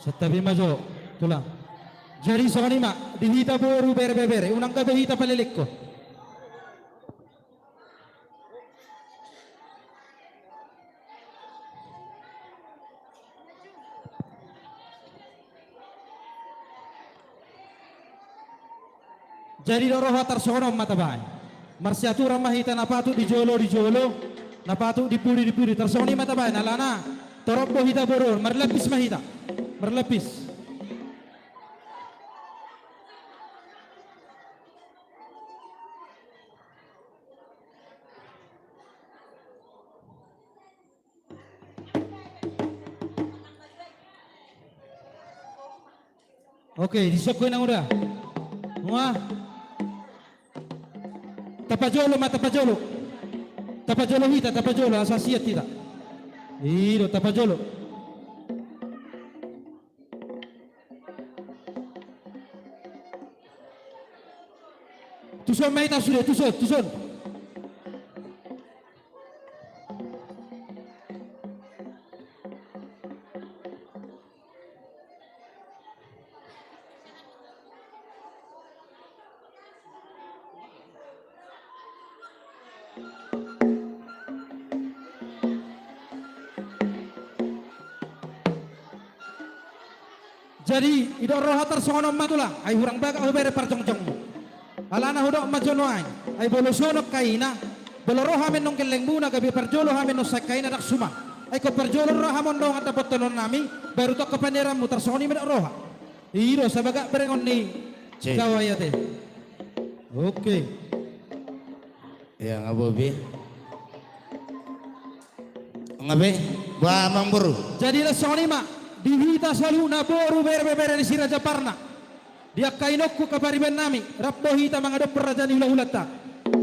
Setabi majo, tulang. Jari sonima, dihita boru bere-bere, unang gabi hita palilik ko. Jadi loro hatar sono matabay. Marsiatura mahita napatu di jolo, napatu di puri tersoni matabay nalana. Torobbo hita boror, marlepis mahita. Marlepis. Oke, disokoi nang udah. Wah. Tapajolo ma tapajolo. Tapajolo hita, tapajolo asasiat tidak. Iro tapajolo. Tuson mahita sudah, tuson. Jadi idok roh hatar sono matula ay hurang baga ho bere parjong-jong alana hudok majono ay bolo sono kaina bolo roh hamen nong keleng muna gabi parjolo hamen no sakaina dak suma ay ko parjolo roh hamon dong ata botonon nami baru tok kepanderam mutar soni medak roh iro sabaga berengon ni kawayate. Oke ya ngabobi ngabe ba mamburu jadi soni ma dihita saluna boru bere-bere di Siraja Parna dia kainokku kapariban nami rapdo hita mangadop perajaan hula-hulata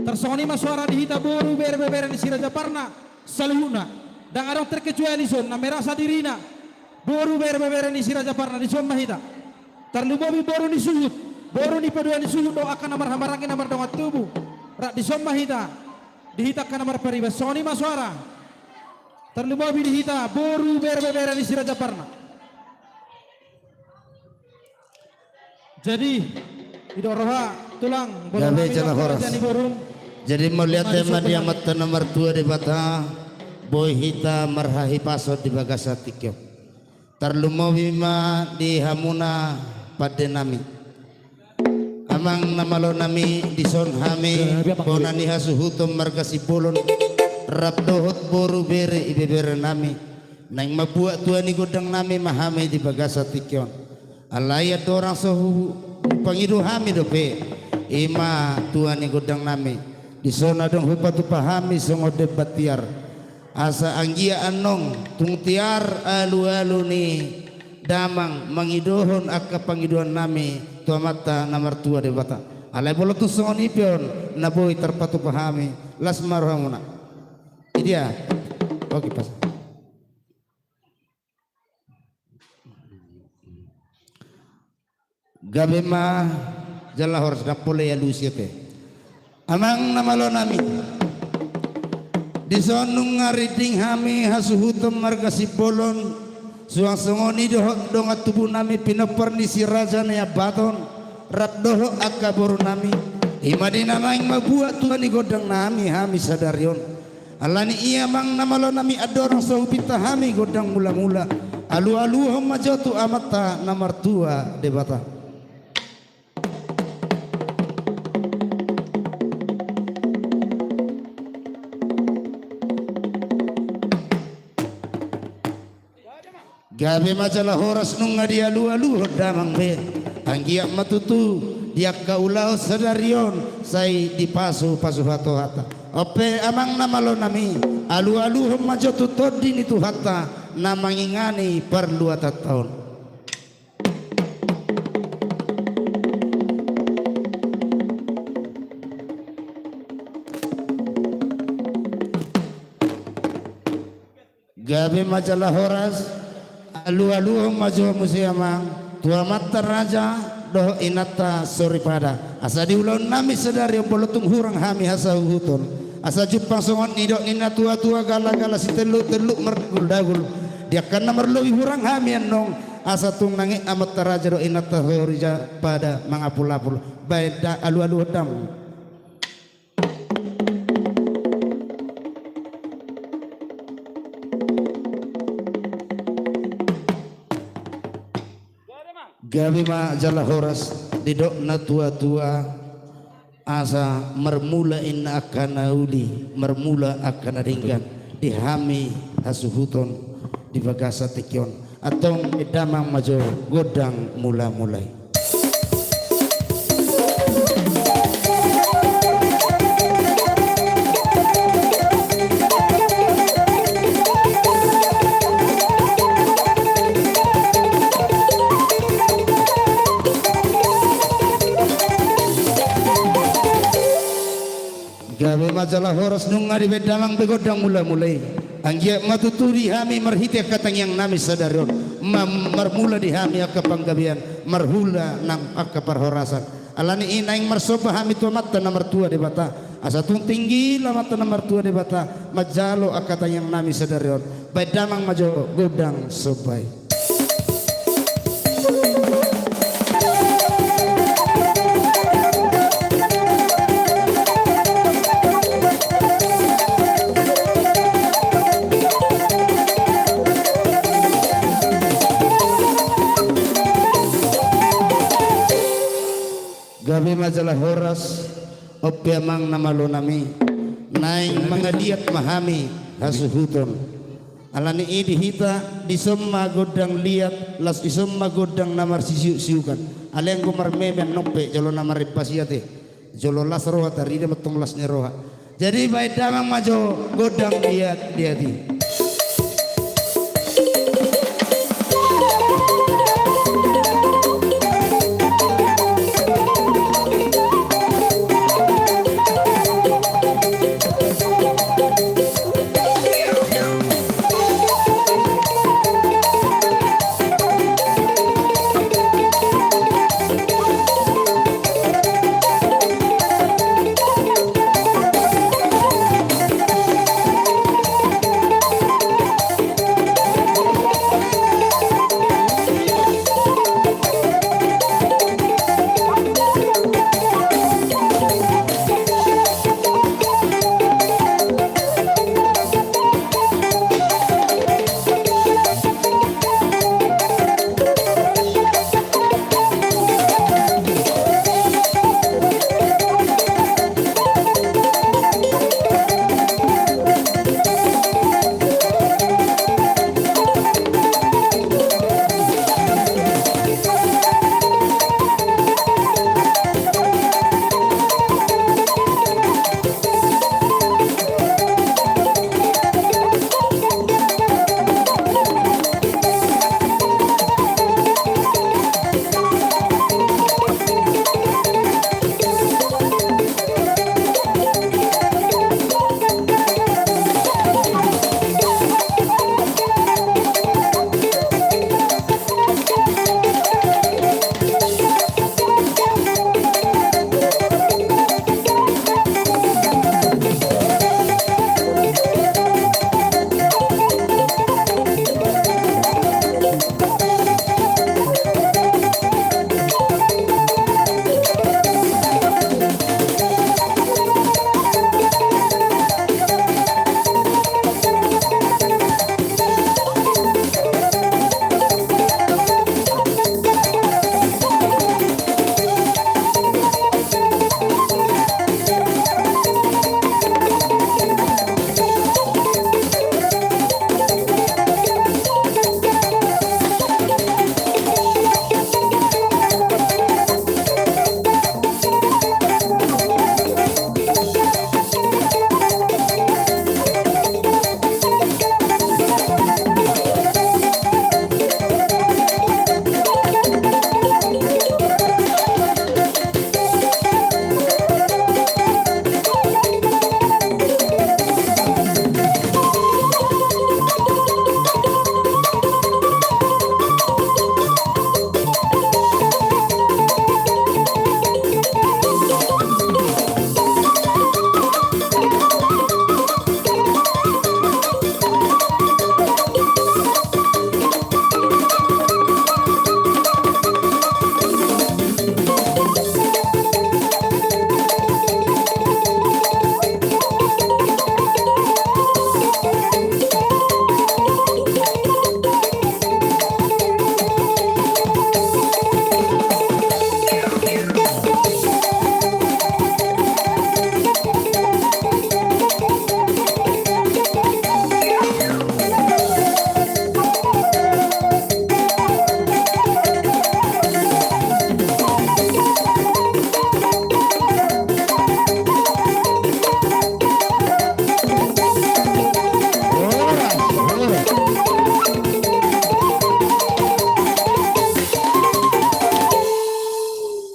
tersoni ma suara dihita boru bere-bere di Siraja Parna saluna dan arong terkecuali son na merasa dirina boru bere-bere di Siraja Parna di son mahita terlubobi boru ni suyut boru ni pedua ni suyut doakan namar hamarangin namar dongat tubuh rak di son mahita dihita kan namar pariba soni ma suara terlubobi dihita boru bere-bere di Siraja Parna. Jadi idok roha tulang gabe jana horas. Jadi melihat tema dia mata nomor 2 di bata boy hita marhahi paso di bagasa tikyo tarlumawima di hamuna pada nami amang namalo nami di son hami bonani hasuhutum margasi bolon rabdohot boru bere ibebere nami nang mabuat tuani godang nami mahame di bagasa tikyo alayat orang sohu pangidu hami dope ima tuani godang nami di zona dong hupatu pahami songode batiar asa anggia anong tung tiar alu ni damang mangidohon akka pangiduan nami tua mata namar tua de bata alay bolo tu songoni pion naboy terpatu pahami las marhamuna idia oke pas gabe ma jala horas na pole ya lusiete amang namalo nami di sonung ngariting hami hasuhutum margasi bolon suang songoni dohok dongat tubuh nami pinoperni si raja ya baton rap dohok akaboru nami imadina maing mabuat tuani godang nami hami sadarion alani iya mang namalo nami adorang sahupita hami godang mula-mula alu-alu hom majotu amata namar tua debata gabe majalah horas nung ngadia alu damang be anggia matutu dia kaulau sadarion sai di pasu hato hata ope amang namalo nami alu hom majotu todi ni tu hata namangingani perlu ata tahun gabe majalah horas alu maju musiamang tua mata raja doh inata sori pada asa diulon nami sedari bolotung hurang hami hasa hutun asa jupang songon nidok nina tua gala si teluk merdagul dia karena merlui hurang hami nong asa tung nangi amat tarajaro inat tahorija pada mangapul-apul baida alu-alu dam. Gabi ma jala horas didok na tua-tua asa mermula inna akan nauli mermula akan ringgan dihami hasuhuton di bagasa tekion atong idamang majo godang mula-mulai. Gawe majalah horas nung ngari bedamang begodang mula-mulai. Anggia matuturi hami marhiti katang yang nami sadaron. Marmula di hami akka panggabian, marhula nang akka parhorasan. Alani inaing marsoba hami tua mata nomor tua di bata. Asa tung tinggi la mata nomor tua di bata. Majalo akka tang yang nami sadaron. Bedamang majo godang sobai. Gabi majalah horas opiamang namalo nami naing mga diat mahami hasuhuton alani idi hita disom magodang liat las isom magodang namar sisiu-siukan aleng gumarmemen nope jolo namar ripasiate jolo las roha tarida matong las neroha jadi baik damang majo godang liat diati.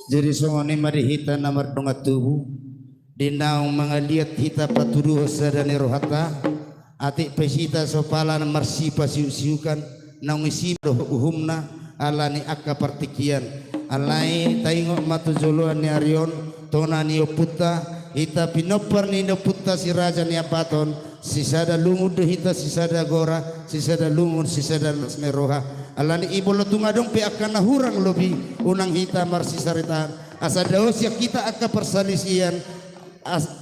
Jadi songoni mari hita namar donga tubuh dinaung mangaliat hita patuduh sadani rohata ati pesita sopala namar sipa siukan naung isi roh uhumna alani akka partikian alai taingok matu joluan ni arion tona ni oputa hita pinopar ni oputa si raja ni apaton sisada lumud hita sisada gora sisada lumud sisada neroha alani ibolo tungadong pe akan nahurang lobi unang hita marsisaritaan asa daosya kita akka persalisian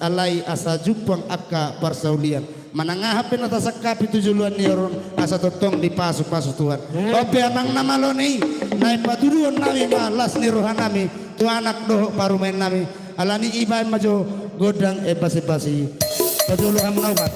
alai asa jupang akka persaulian manangahapin atas akapi tujuluan niron asa totong dipasu-pasu Tuhan ope amang namaloni naik patuduan nami malas ni rohanami tu anak doh parumen nami alani ibain majo godang basi-basi pajuluhan menaubat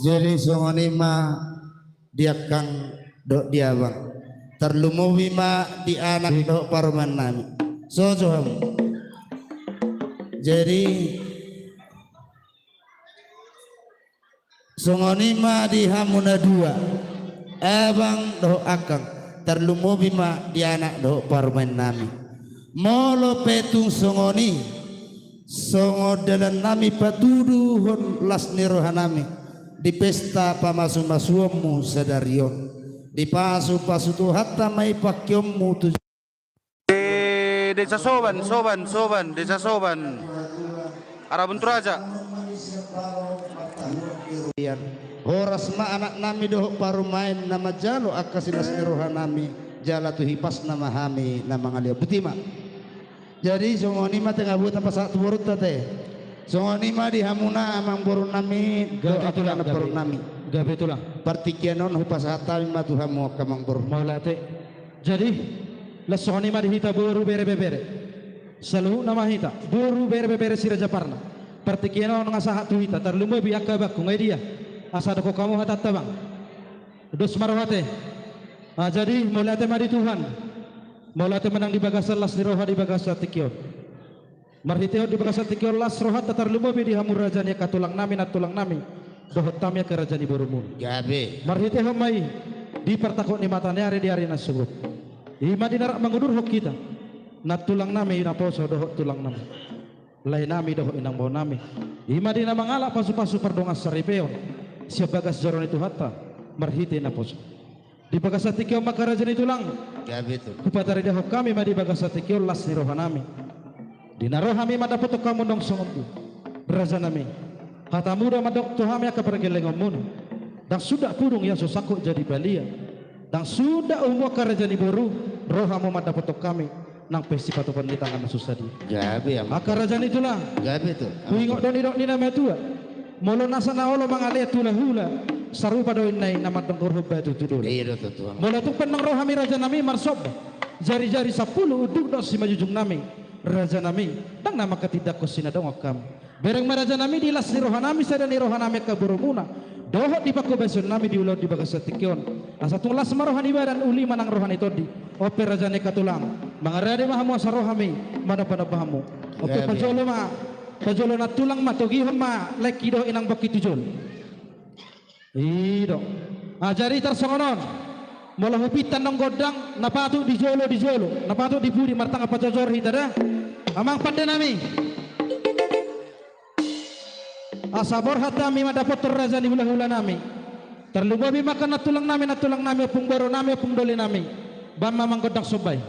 Jadi songoni ma dia kang do dia bang terlumuwi ma di anak do paruman nami sojo jadi songoni ma di hamuna dua abang do akang terlumuwi ma di anak do paruman nami molo petung songoni songo dalan nami patuduhon las nirohanami di pesta pamasu-masuamu sadarion di pasu-pasu tu hatta mai pakyommu tu Desa Soban, Desa Soban. Arabun Turaja. horas ma anak nami doh paru main nama jalo akasilas nirohanami jala tu hipas nama hami nama ngalia butima. Jadi songoni ma tengah buat apa saat burut teh. Songoni ma di hamuna amang burun nami do atulah burun nami. Gabe itulah. Partikianon hupas hatta ma tu hamu kamang burun. Maulate. Jadi lesoni ma dihita boru bere-bere. Selalu nama hita boru bere-bere si Raja Parna. Partikianon ngasahat tu hita terlumu biak kabak kungai dia. Asa doko kamu hatat tabang. Dos marwate. Jadi maulate ma di Tuhan. Maulate menang di bagasa las di roha di bagasa tikion. Marhiteo di bagasa tikion las roha tatar lumobi di hamur rajanya katulang nami na tulang nami. Dohot tamya ke rajani borumun. Gabe. Marhiteo mai di pertakut ni matanya hari di hari nasubut. Ima di narak mengudur hok kita. Na tulang nami na poso dohot tulang nami. Lai nami dohot inang bau nami. Ima di na mangala pasu-pasu pardongas saripeon. Siap bagas joron itu hatta. Marhite na poso. Di bagasa tikion maka rajani tulang. Gabe tu. Kupatari dahok kami ma di bagasa tikion las ni rohanami. Di narohami madapoto kamu dong songomku. Raja nami. Kata muda madok tuhami aka pergelengom mun. Dan sudah pudung yang susakuk jadi balia. Dan sudah umur karajani boru. Rohamu madapoto kami. Nang pesti patopan di tangan susadi. Gabe am. Maka rajani itulah. Gabe tu. Kuingok doni dok ni nama tua. Molo nasana olo mangalia tula hula. Sarupa doin nai nama dong korhoba itu tudul. Iya tu tuang. Mula tu penang rohami raja nami marsob. Jari-jari 10 uduk dos si majujung nami. Raja nami dang nama ketidak kusina dong okam. Bereng maraja nami dilas ni rohanami sada ni rohanami ka burumuna. Dohot di pako besun nami diulod di bagasa tikion. Asa tulas marohani badan uli manang rohani todi. Ope raja ni katulang. Mangarade mahamu asa rohami mana pada pahamu. Ope pajolo ma. Pajolo na tulang ma togihon ma leki do inang baki tujol. Ido. Ajari tersongonon. Mula hupitan nong godang napatu di jolo napatu di budi martang apa jojor hitada. Amang pada nami. Asabor hatami madapat raja ni hula-hula nami. Terlubabi makan natulang nami opung boro nami opung doli nami. Ban mamang godang sobay.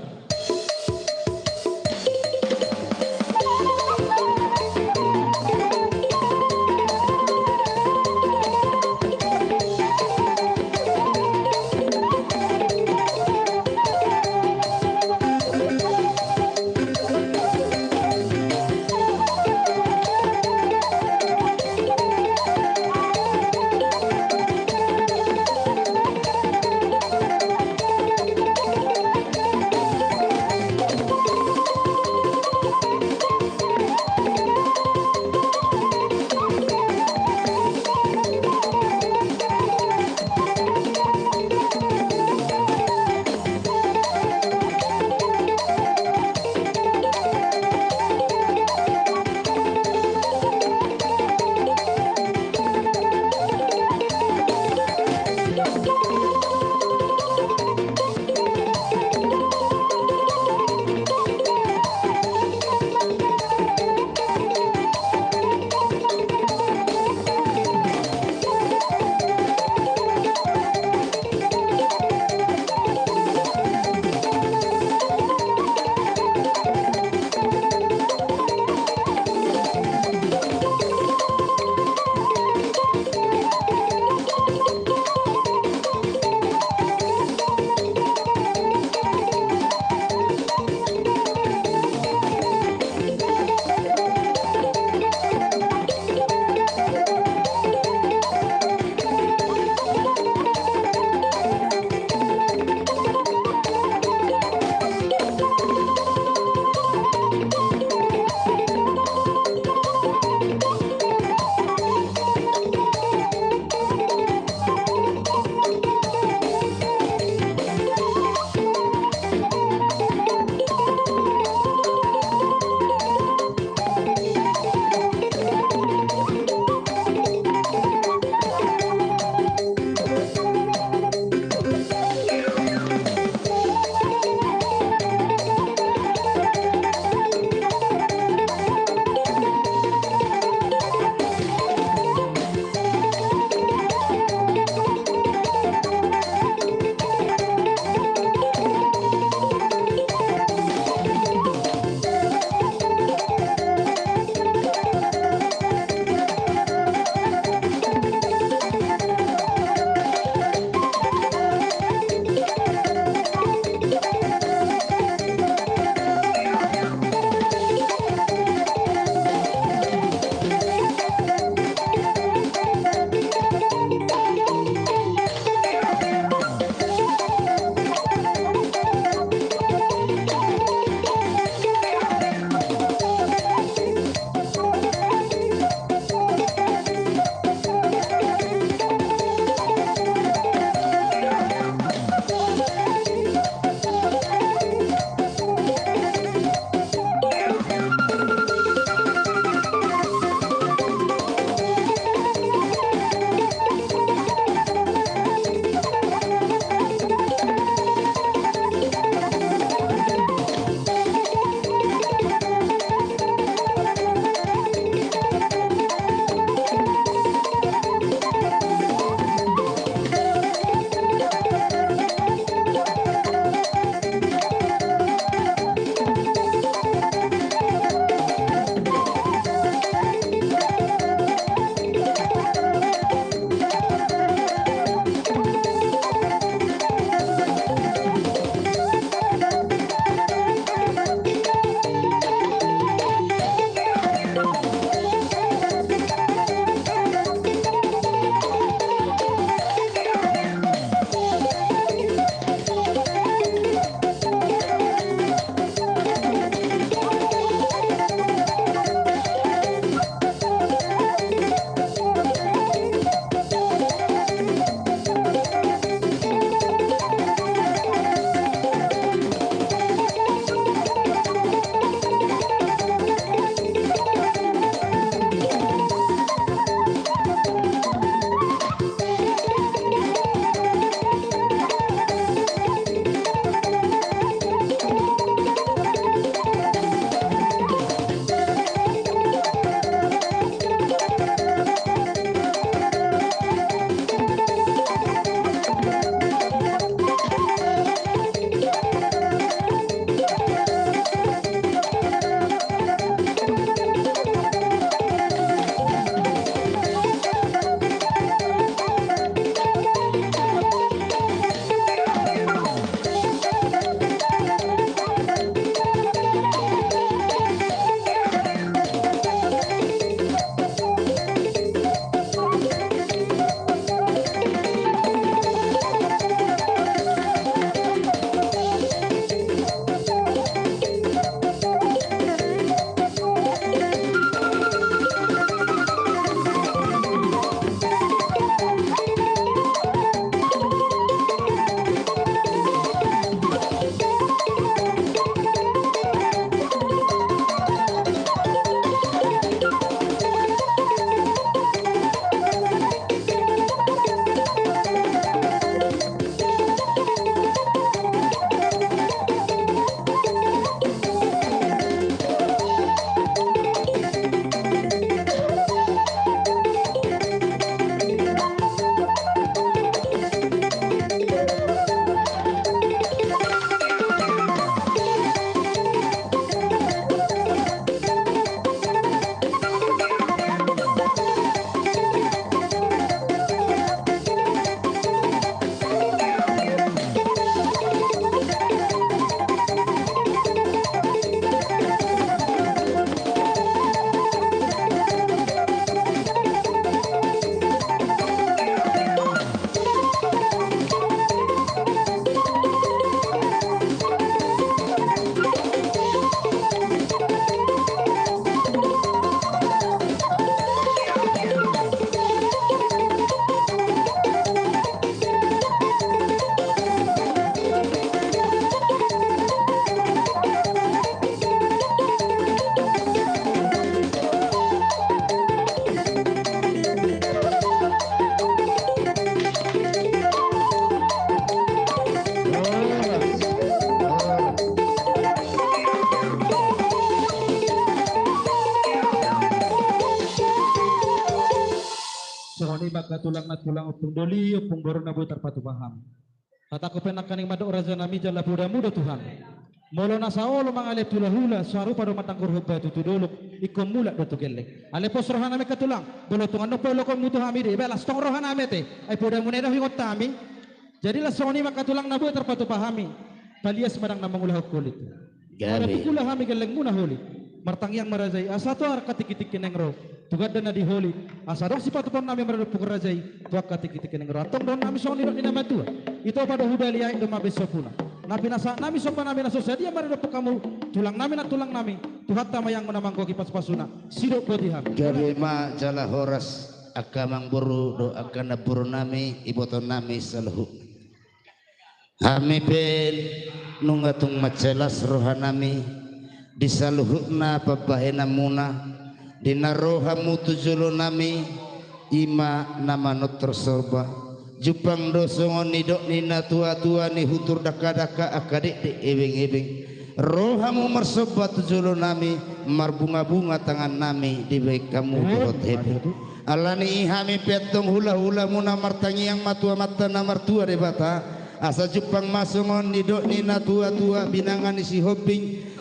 Soni maka tulang na tulang upung doli upung baru nabu terpatu paham. Kata aku penak kaning madok raja nami jala muda muda Tuhan. Molo na sa olo mga alep tula hula saru pada matangkur hubba tu tuduluk ikom mula do tu gelek. Ale pos rohan nami katulang bolo tungan no polo kom mutu hamide belas tong rohan nami te ay poda muneda hingot tami. Jadilah soni maka tulang nabu terpatu pahami. Palias madang namang ulah kulit. Ada pukula hami geleng muna holi. Martangyang marajay asato ar katik-kitik kenengro. Tugad na di holi. Asarok si patupon nami marado pukul rajay. Tuak katik-kitik kenengro. Atong don nami soni dok inamatua. Ito pada hudaliya indo mabesopuna. Nabi nasa nami sopa nami naso sadia marado kamu tulang nami na tulang nami. Tuhat tama yang menamangko kipas pasuna. Sidok poti hami. Gabi ma jala horas akamang buru do akana buru nami iboton nami saluhu. Hami pen nungatung macelas rohanami disaluhukna pabahena muna dinaroha mutujulu nami ima nama notrosoba jupang dosongon nidok nina tua-tua ni hutur daka-daka akadik di ebeng-ebeng rohamu mersoba tujulu nami marbunga-bunga tangan nami di baik kamu buat hebe alani ihami petong hula-hula muna martangi yang matua mata namartua de bata asa jupang masongon nidok nina tua-tua binangan isi hoping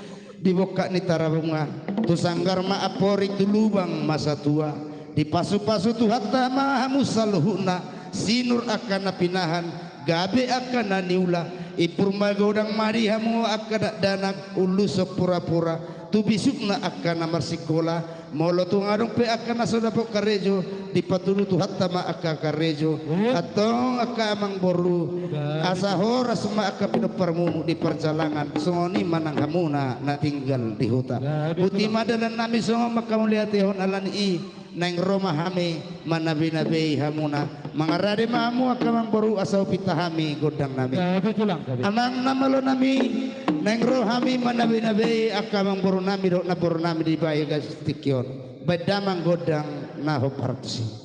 di boka ni tarabunga tu sanggar ma apori tu lubang masa tua di pasu-pasu tu hatta ma musaluhuna sinur akan pinahan gabe akan niula ipur magodang mari hamu akan danak ulu sepura-pura tu bisukna akan marsikola molo tu ngadong pe akan nasodapok karejo di patulu tu hatta ma akan karejo atong akan amang boru asa horas ma akan pinoparmu di perjalanan songoni manang hamuna na tinggal di hutan uti madalan nami songo makamuliati hon alani neng Roma hami manabi-nabi hamuna mangarade mamu akamang boru asau pitahami godang nami amang namalo nami neng rohami manabi-nabi akamang boru nami dok na boru nami di bayi gastikyon bedamang godang naho partsi.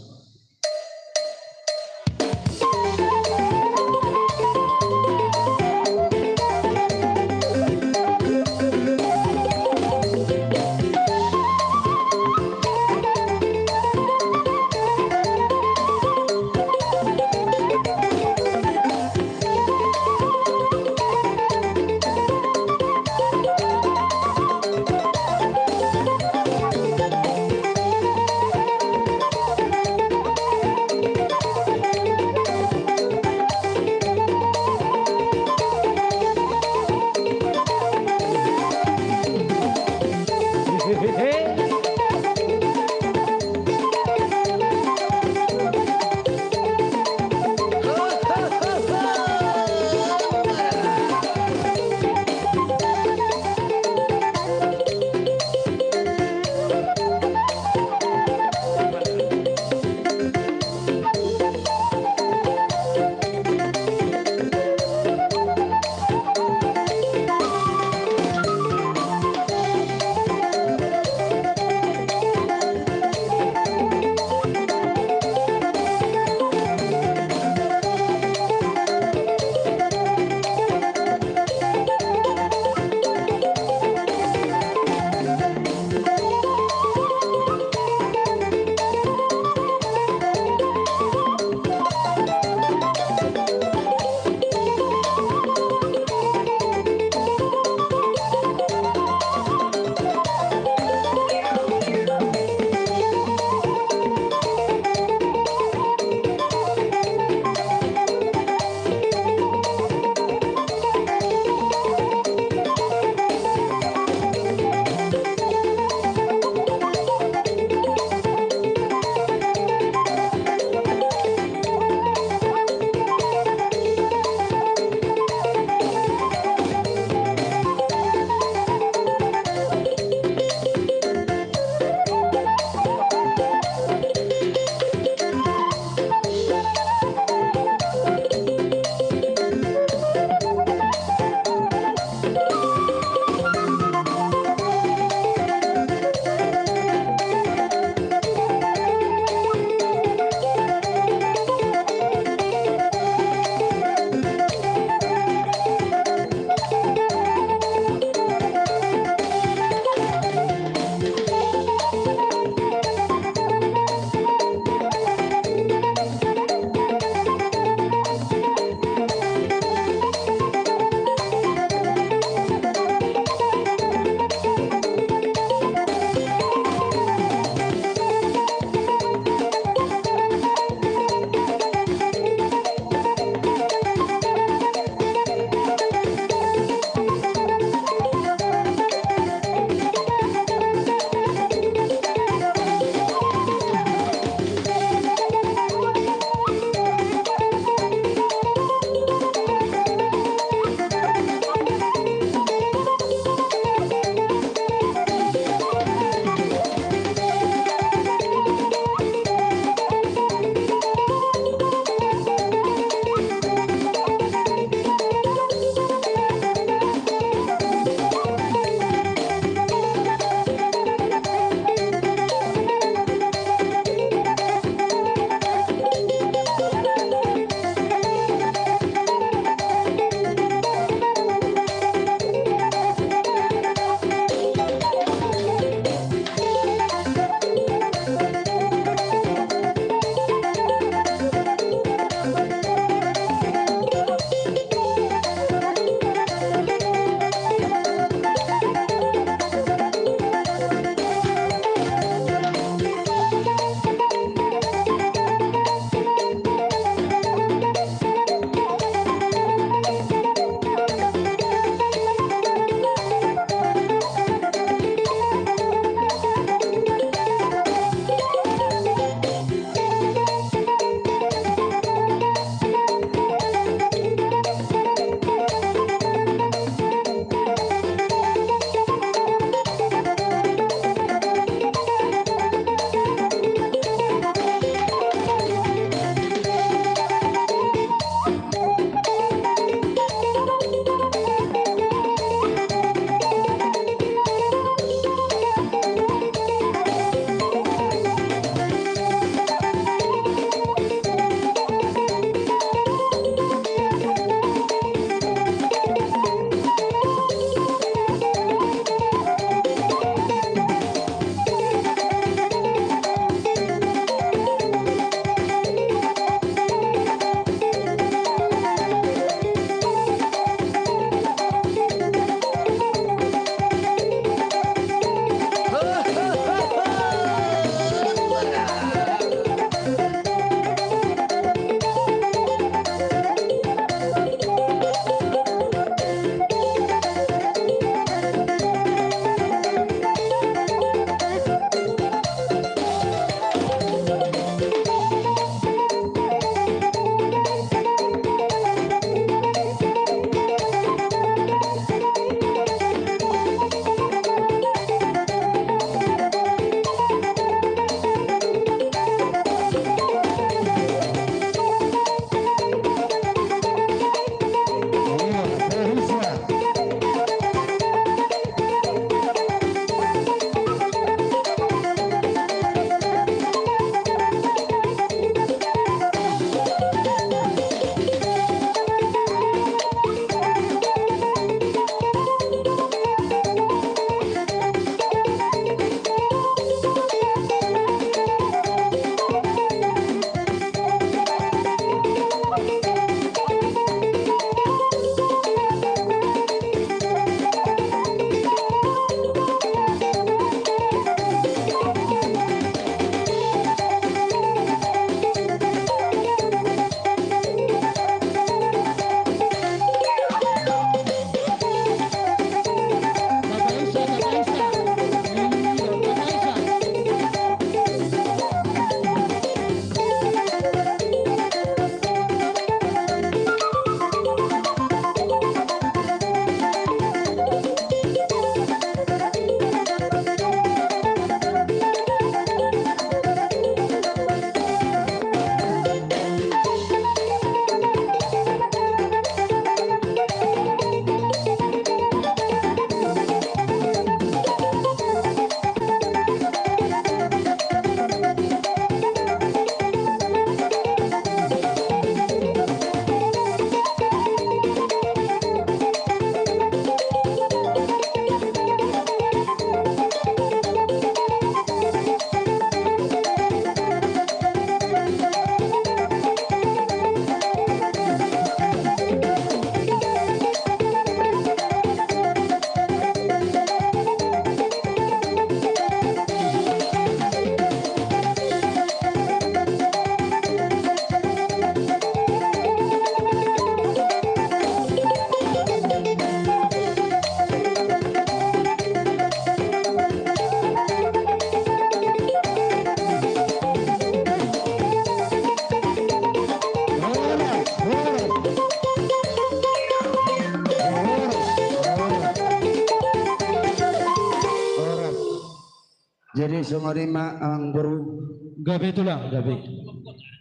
Jadi sumurima ang buru Gabi tulang, gabi.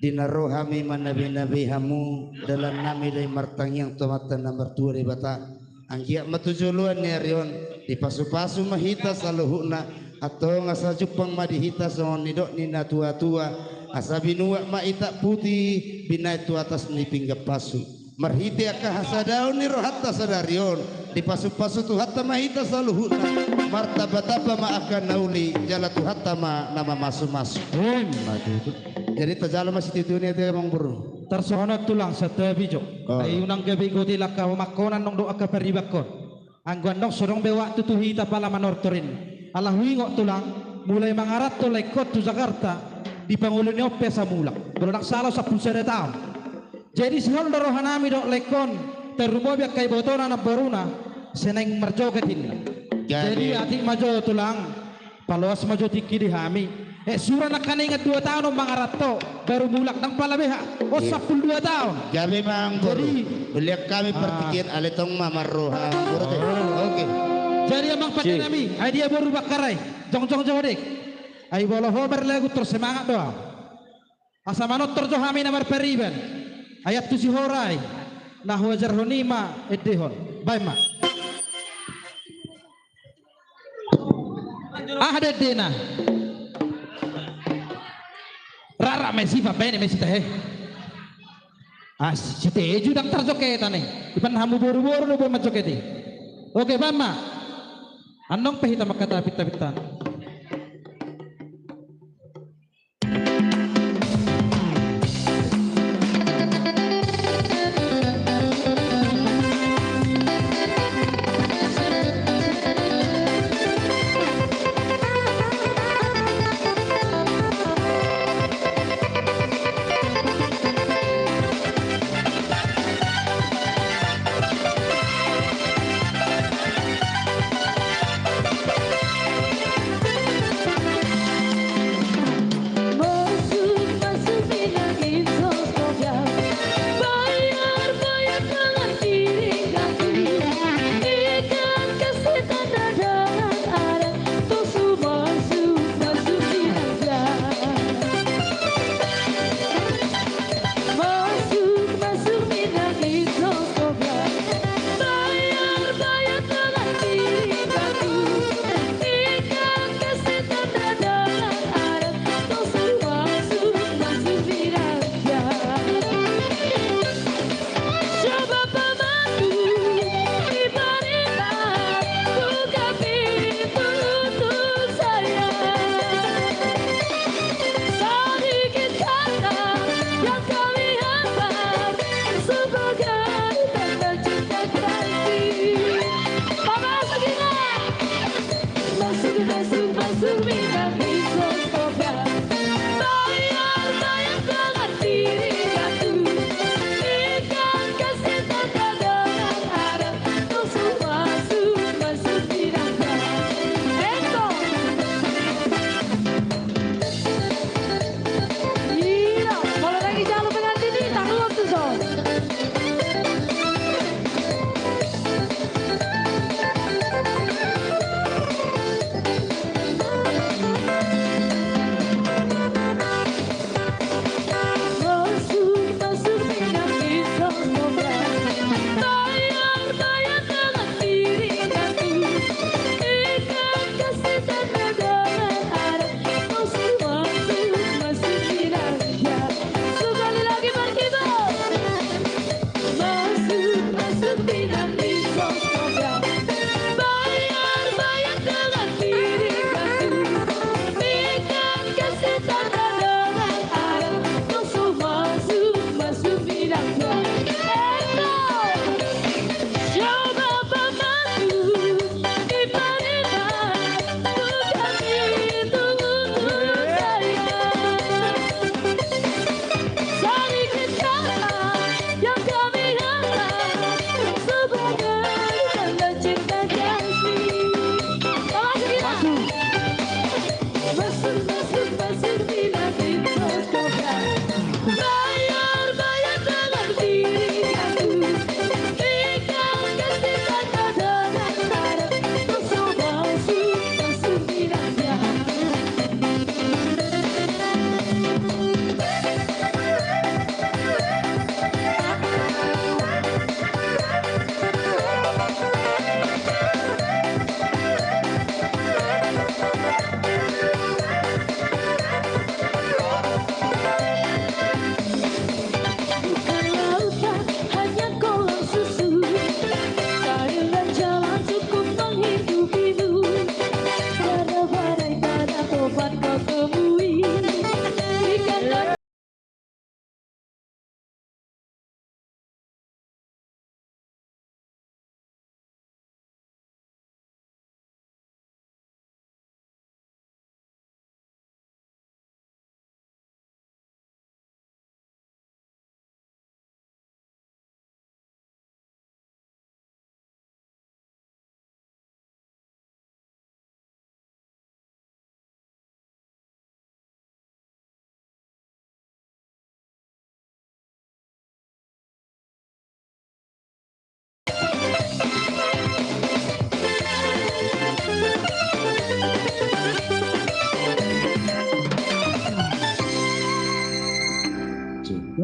dinaro hami manabi-nabi hamu dalam nami day martang yang tomatan nomor 2 bata ang giya matujuluan ni Arion di pasu-pasu mahita sa luhuna atau ngasa jupang madihita sa nidok ni na tua-tua asa binuwa maita putih binay tu atas ni pinggap pasu marhiti aka hasadaw ni rohatta sa Darion di pasu-pasu tu hatta mahita sa luhuna martabatapa maakan nauli jala tu hatta ma nama masu-masu jadi tajalo masih titunya itu emang bro Tersonot tulang sa tabi jo. Oh. Ay unang gabi ko tila ka makonan nong doa ka peribakon. Ang gwandong surong bewa tutuhita pala manortorin. Alahuingo tulang mulai mangarat to lekot to Jakarta di Pangulo ni Ope sa Mulak. Pero naksalaw sa pulsera taon. Jadi sihol na rohanami do lekon terumobyak kay botona na baruna seneng marjogatin. Jadi ating majo tulang paluas majo tiki di hami. Sura na kaningat 2 tahun ang mga rato baru mulak ng palabeha o 12 tahun. Kami mang bro, beliak kami pertikir alitong mamaruha bro. Oke. Jadi amang pati nami, ay dia baru bakaray, jong dek. Ay wala homer lagu terus semangat doa. Asa manot terjo kami namar periban. Ayat tu si horay, nah wajar honima edehon. Bye ma. Ada dena. Rara Messi pa bene Messi teh. Si Teju dang tarzoketa nih. Ipan hamu buru-buru lu bermacoketi. Oke, Mama. Anong pahita makatapit-tapitan.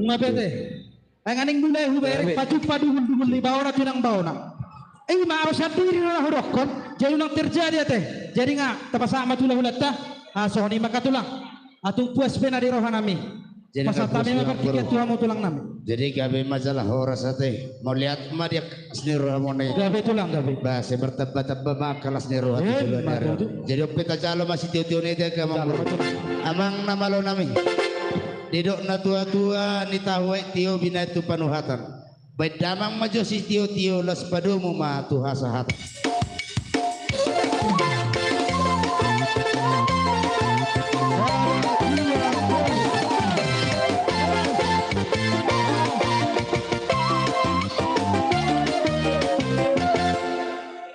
Bunga bete. Ay nganing bulay hubere patu padu dulu di bawah na tunang bawah na. Maaros diri na hurokon. Jadi nang terjadi teh. Jadi nga tapasama tulah ulat ta. So ni makatulang. Atong puas pena di rohanami. Jadi Pasatami makartiket Tuhan mo tulang namin. Jadi gabi masalah horas ate. Mau lihat mah dia seniru hamone. Gabi tulang gabi. Bahasa bertebak-tebak makalas seniru hati dulu. Jadi peta calo masih tiu-tiu nete ke amang nama lo nami. Didok na tua-tua ni tahu tio bina itu panuhatan. Baik damang majo si tio-tio las padumu ma tuha sahat.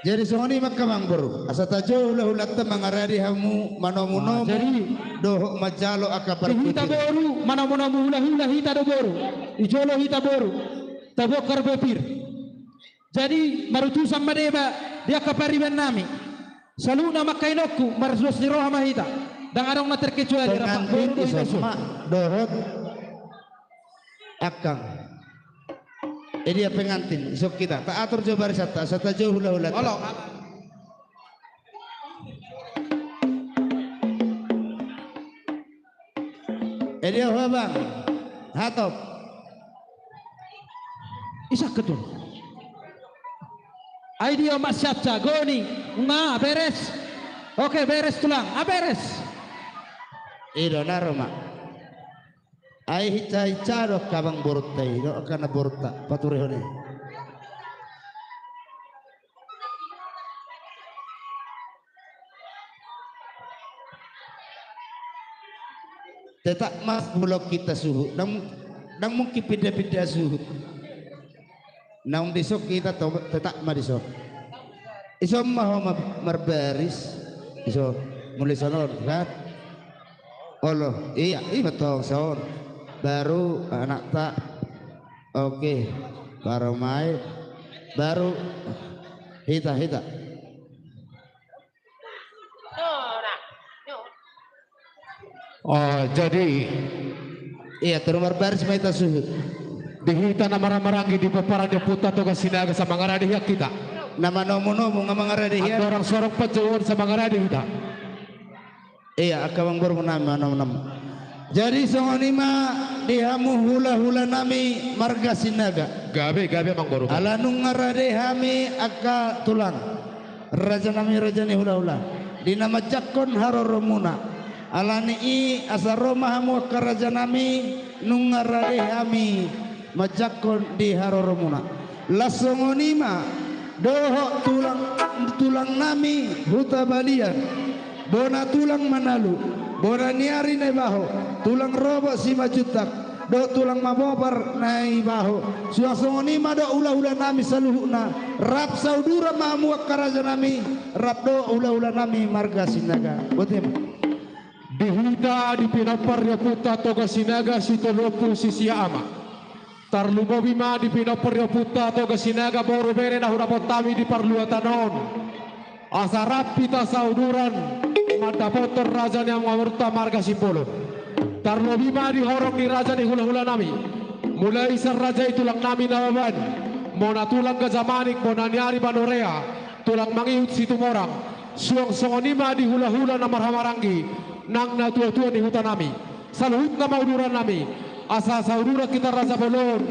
Jadi songoni makamang buru asata jauh lah ulatta mangarari hamu manomuno jadi dohok majalo akapar hita boru manamunamu hula hita do boru ijolo hita boru tabokar bepir jadi marutusan madeba dia kapariban nami saluna makainokku marsus ni roha mahita dan arong na terkecuali rapat boru do isosma dohok akang. Ini dia pengantin, isok kita. Tak atur jauh baris sata jauh hula-hula. Tolong. Ini dia bang, hatop. Isak ketul. Idea mas caca, goni, beres. Oke beres tulang, beres. Ido naroma. Ai hica do kabang borta do kana borta paturi hone. Tetap mas blok kita suhu nang mungkin pindah-pindah suhu. Nang disok kita tetap ma disok. Iso mah marbaris iso mulai sono kan. Allah iya betul sono. Baru anak tak oke baru main baru hita jadi iya terumar baris maita suhu dihita na marang-marangi di paparan de puta to kasinaga sa mga radiha kita nama nomo-nomo nga mga radiha at orang sorong pajuon sa mga radiha iya akawang baru nama nomo jadi songonima dihamu hula-hula nami marga sinaga gabi mang baru alanung ngaradehami akka tulang raja ni hula-hula dinama jakon haroromuna alani i asaroma hamu akka raja nami nung ngaradehami majakon di haroromuna lasongonima doho tulang nami huta balian bona tulang manalu bona niari na baho tulang robo si majutak do tulang mabobar na baho suasongoni ma do ula-ula nami saluhuna rap saudura mamu karaja nami rap do ula-ula nami marga sinaga botem dihita di pinaparya puta toga sinaga sitolopu sisia ama tarlubo bima di pinaparya puta toga sinaga boru bere na hurapotami di parluatanon asarap pita sauduran mata potor raja yang mengurta marga Sipolo tarlo bima di horong di raja di hula-hula nami mulai isar raja itulang nami nawaban mona tulang gazamanik mona niari banorea tulang mangiut situmorang suang songonima di hula-hula na marhamaranggi nang natua-tua di hutan nami saluhut na mauduran nami asa saudura kita raja bolon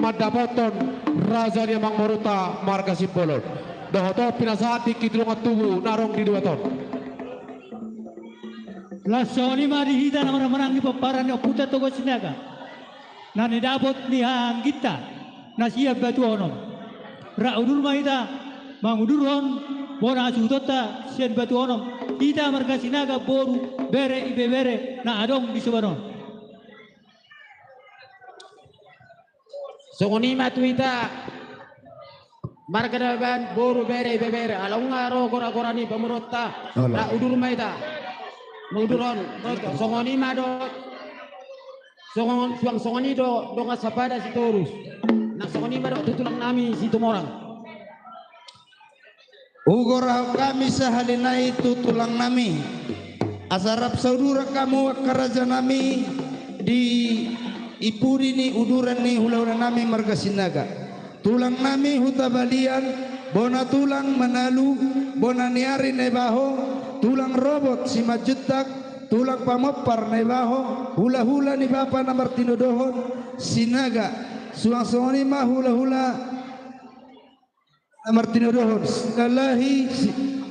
madapoton raja yang mengurta marga Sipolo dohoto pinasati kitulungan tubuh narong di dua ton Lasoni mari hita na marang ni paparan ni puta to sinaga. Na ni dabot ni hang kita na siap batu onom. Ra udur mahita manguduron bona sudota sian batu onom. Hita marga sinaga boru bere ibe bere na adong di subaron. Songoni matuita marga daban boru bere ibe bere alunga ro gora-gora ni pemurota ra udur mahita. Muduron, songoni mado, songoni do ngasapada si torus, nak songoni mado tutulang nami si tumorang. Ugorah kami sahalina itu tulang nami, asarap saudara kamu karaja nami di ipuri ni uduran ni hula-hula nami marga Sinaga. Tulang nami hutabalian, bona tulang manalu, bona niari nebaho, tulang robot si majutak, tulang pamopar nebaho, hula-hula ni bapa na Martino Dohon, Sinaga, suang-suang mah hula-hula na Martino Dohon, Lalahi,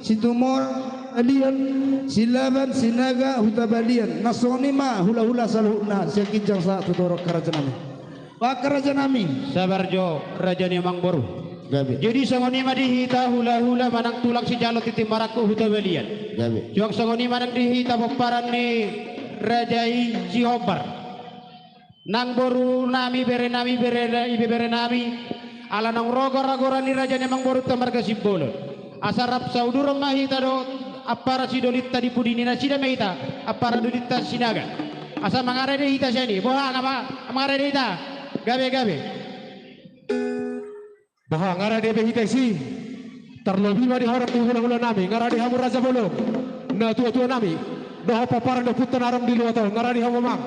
si Tumor, Alian, Silaban, Sinaga, hutabalian, nasoni mah hula-hula saluhna, siya kijang sa tutorok karajan nami. Pak karajan nami. Sabarjo raja ni Mang Boru. Gabi. Jadi sangoni ma dihita hula-hula manang tulang si jalot iti maraku hutabalian. Gabi. Juang sangoni manang dihita paparan ni Rajai Cihobar. Nang Boru nami bere ibe bere nami ala nang rogor-ragoran ni raja ni Mang Boru tamarga simbolon. Asarap sauduro mahita do apara si dolita di pudini na sida mahita apara dolita Sinaga. Asa mangare dihita siya ni. Boha ngapa mangare dihita. Gabe. Baha ngara dia behita si terlebih di horang di hula-hula nami ngara di hamu raja bolong na tua-tua nami doha paparan do putan aram di luar tol ngara di hamu mang.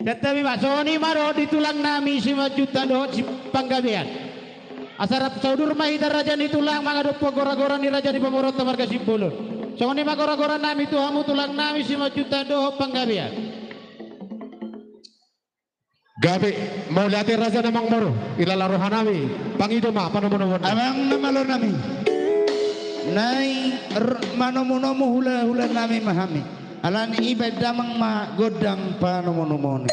Tetapi Pak Soni maro di tulang nami si majuta do si panggabean. Asarap saudur mahita raja ni tulang mga do gora-gora ni raja di pamorot marga Sipulon. Soni magora-gora nami tu hamu tulang nami si majuta do panggabean. Gabi mau lihatin raja namang moro ilalarohan nami pangido ma panomonomon Amang namalo nami. Nai manomonomo hula-hula nami mahami. Alani ibadamang ma godang panomonomon.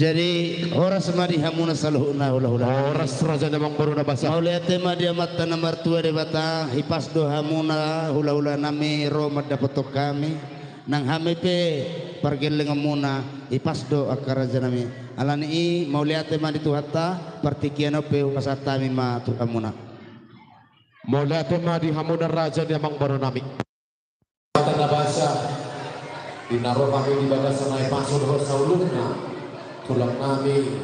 Jadi horas madi hamuna saluhuna hula-hula. Oras raja namang baru na basa. Mauliate madi amatta na martua de bata hipas do hamuna hula-hula nami Roma dapotok kami nang hamipe pargeleng muna hipas do akaraja nami alani I mauliate madi tu hatta partikiano pe pasatami ma tu hamuna. Mula di hamuna raja namang baru nami. Kata na basa. Dinaro kami di bagasan ay pasod ho sa ulungna. Tulang nami,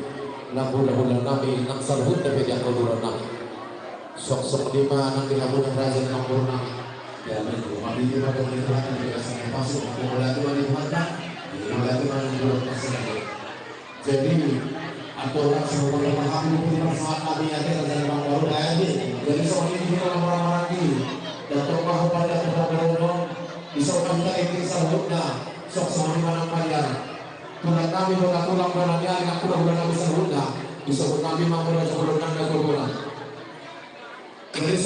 nang hula-hula nami, nang salhut na pwede ang kaluran nami. Sok-sok lima nang dihamunan raja ng puro nami. Kaya naman po, mabili pa kami ito natin ng bigas ng pasok. Kung wala ito man yung mata, wala ito man yung lulat na sinabi. Jadi, ang tulang sa mga mahami po din ang sa kami natin ang dalawang baro na yan. Jadi, sa mga hindi ng orang-orang din, datang mahupan na ito na baro isang kami na itin sa salhut na, sok sa mga manang mayan. Tulang kami mga tulang barangay, ang kulang-kulang kami sa hula. Gusto ko kami mga mula sa kulungan na kulungan.